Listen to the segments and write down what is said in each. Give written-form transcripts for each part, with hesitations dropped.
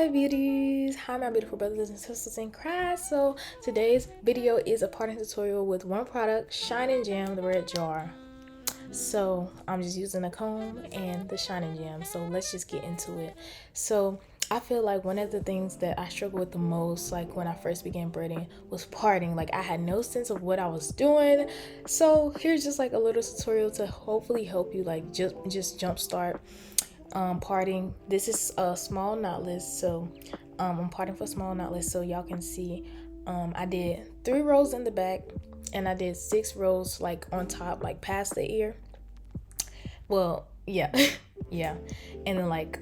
Hi beauties, hi my beautiful brothers and sisters in Christ. So today's video is a parting tutorial with one product, Shine and Jam, the red jar. So I'm just using a comb and the Shine and Jam. So let's just get into it. So I feel like one of the things that I struggled with the most, like when I first began braiding, was parting. Like I had no sense of what I was doing. So here's just like a little tutorial to hopefully help you like just jumpstart parting. This is a small knotless, so I'm parting for small knotless, so y'all can see I did 3 rows in the back and I did 6 rows like on top, like past the ear. Well, yeah. Yeah, and then like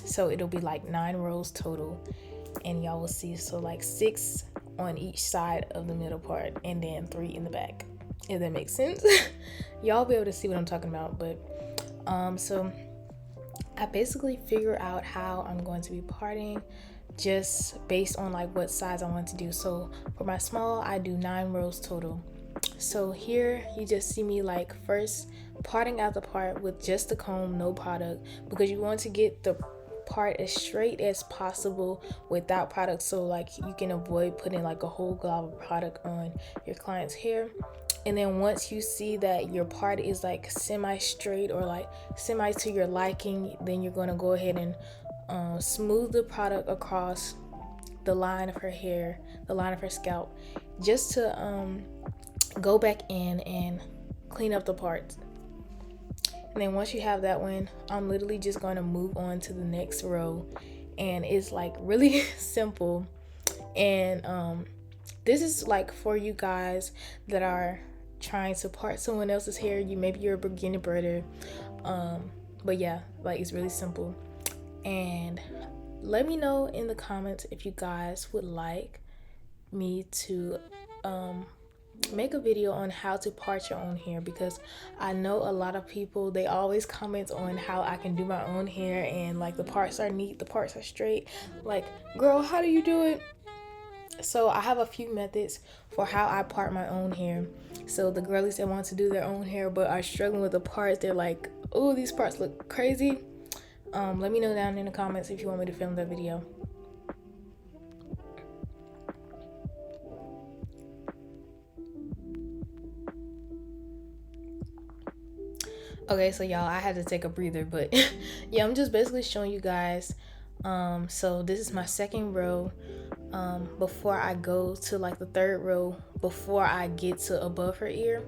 so it'll be like 9 rows total, and y'all will see, so like 6 on each side of the middle part and then 3 in the back, if that makes sense. Y'all be able to see what I'm talking about. But so I basically figure out how I'm going to be parting just based on like what size I want to do. So for my small, I do 9 rows total. So here you just see me like first parting out the part with just the comb, no product, because you want to get the part as straight as possible without product, so like you can avoid putting like a whole glob of product on your client's hair. And then once you see that your part is like semi straight or like semi to your liking, then you're going to go ahead and smooth the product across the line of her hair, the line of her scalp, just to go back in and clean up the parts. And then once you have that one, I'm literally just going to move on to the next row, and it's like really simple. And this is like for you guys that are trying to part someone else's hair. Maybe you're a beginner braider, but yeah, like it's really simple. And let me know in the comments if you guys would like me to make a video on how to part your own hair, because I know a lot of people, they always comment on how I can do my own hair and like the parts are neat, the parts are straight. Like, girl, how do you do it? So I have a few methods for how I part my own hair. So the girlies that want to do their own hair but are struggling with the parts, they're like, oh, these parts look crazy. Let me know down in the comments if you want me to film that video. Okay, so y'all, I had to take a breather, but yeah, I'm just basically showing you guys. So this is my second row. Before I go to like the third row, before I get to above her ear.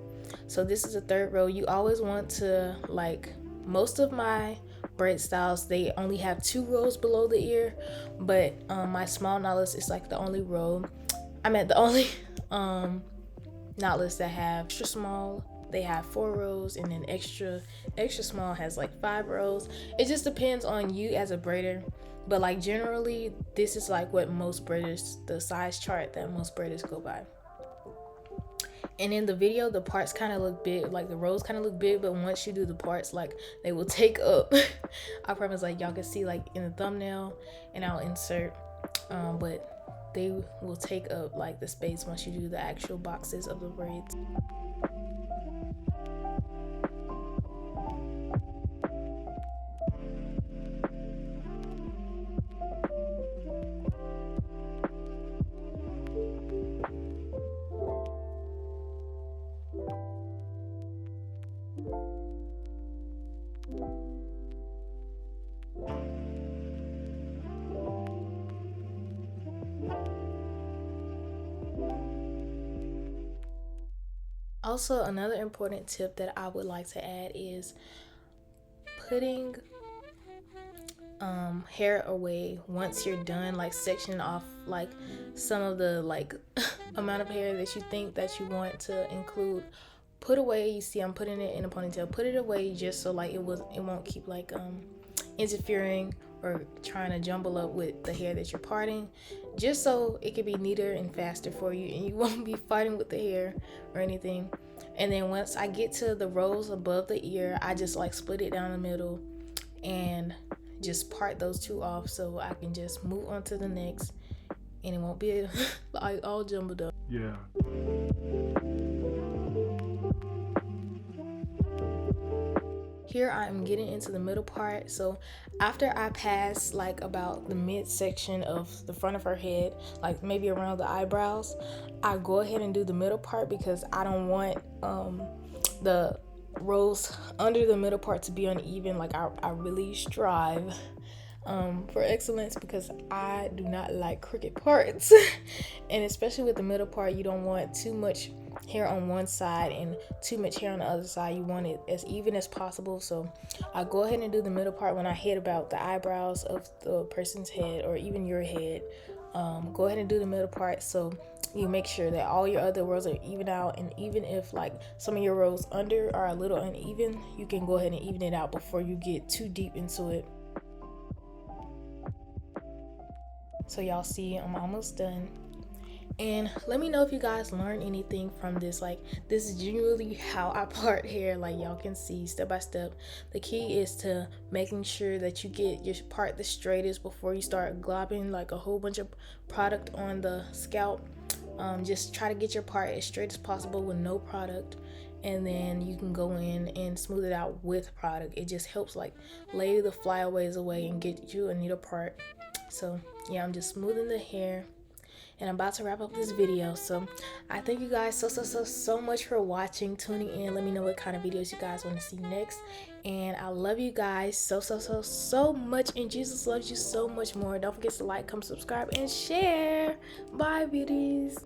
So this is the third row. You always want to, like, most of my braid styles, they only have 2 rows below the ear, but my small knotless is like the only row. I meant the only knotless that have extra small. They have 4 rows, and then extra small has like 5 rows. It just depends on you as a braider, but like generally this is like what most braiders, the size chart that most braiders go by. And in the video, the parts kind of look big, like the rows kind of look big, but once you do the parts, like they will take up I promise, like y'all can see like in the thumbnail, and I'll insert but they will take up like the space once you do the actual boxes of the braids. Also, another important tip that I would like to add is putting hair away once you're done, like sectioning off like some of the like amount of hair that you think that you want to include. Put away. You see I'm putting it in a ponytail. Put it away just so like it won't keep like interfering or trying to jumble up with the hair that you're parting, just so it can be neater and faster for you and you won't be fighting with the hair or anything. And then once I get to the rows above the ear, I just like split it down the middle and just part those 2 off, so I can just move on to the next and it won't be like all jumbled up. Yeah. here I am getting into the middle part. So after I pass like about the midsection of the front of her head, like maybe around the eyebrows, I go ahead and do the middle part because I don't want the rows under the middle part to be uneven. Like I really strive for excellence because I do not like crooked parts. And especially with the middle part, you don't want too much hair on one side and too much hair on the other side. You want it as even as possible. So I go ahead and do the middle part when I hit about the eyebrows of the person's head or even your head. Go ahead and do the middle part so you make sure that all your other rows are even out. And even if like some of your rows under are a little uneven, you can go ahead and even it out before you get too deep into it. So y'all see I'm almost done. And let me know if you guys learned anything from this. Like, this is genuinely how I part hair. Like, y'all can see step by step. The key is to making sure that you get your part the straightest before you start globbing like a whole bunch of product on the scalp. Just try to get your part as straight as possible with no product, and then you can go in and smooth it out with product. It just helps like lay the flyaways away and get you a neater part. So yeah, I'm just smoothing the hair and I'm about to wrap up this video. So I thank you guys so much for watching, tuning in. Let me know what kind of videos you guys want to see next, and I love you guys so much, and Jesus loves you so much more. Don't forget to like, comment, subscribe, and share. Bye, beauties.